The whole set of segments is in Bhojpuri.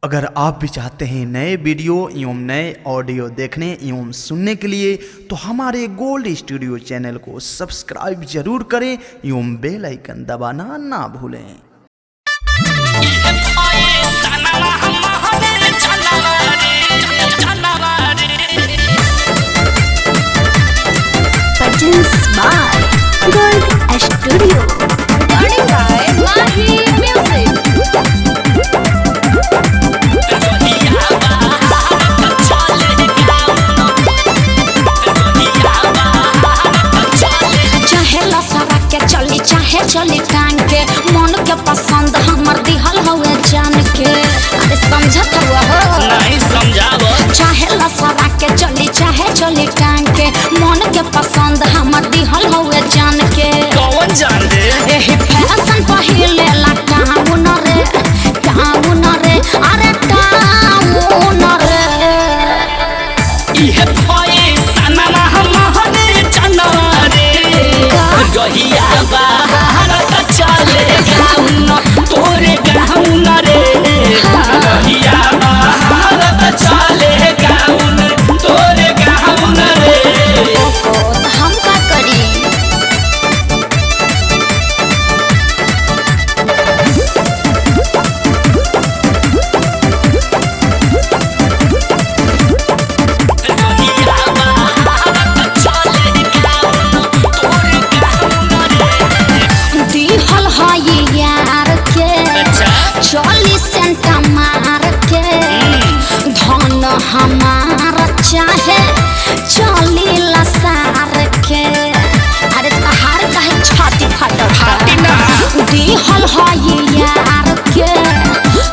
अगर आप भी चाहते हैं नए वीडियो एवं नए ऑडियो देखने एवं सुनने के लिए तो हमारे गोल्ड स्टूडियो चैनल को सब्सक्राइब जरूर करें एवं बेल आइकन दबाना ना भूलें। Produced by Gold Studio. Recording by Mahi Music. चाहे चले टांग के मन के पसंद हमर दिहल हुए जान के। अरे समझत हुआ हो नहीं समझावो। चाहे लसरा के चली चाहे चले टांग के मन के पसंद हमर दिहल हुए जान के। कौन जान दे एही फैशन पहिले ला काउन रे अरे काउन रे इहे पैसा ना हमहने जानवा रे गहिया बाहर त चले गाउन तोरे गाउन रे गहिया बाहर त चले गाउन तोरे गाउन रे। हम का करी चौली सेंटा मार के धन हमारा चाहे चौली लसार के। अरे तहार कहे छाती फाटी ना दिहल है यार के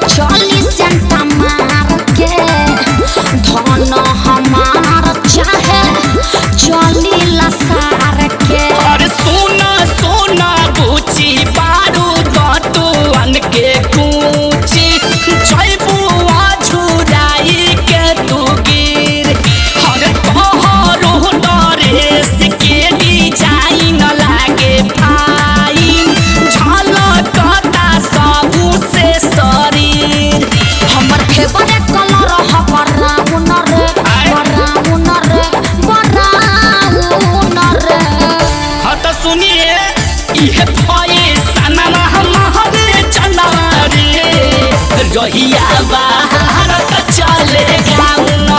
चौली सेंटा मार के धन हमारा चाहे चौली लसार के। अरे सोना सोना बुची बारू दतुअन के कुची जयबुआ झुराई के तू गिर। अरे तोहरो डरेस के डिजाइन लागे फाइन झलकता सबू से शरीर। हमर फेवरेट कलर ह ब्राउन रे। हाँ तो सुनिए इहे पैसा ना हमहरे जानवा रे गहिया बाहर त चले गाउन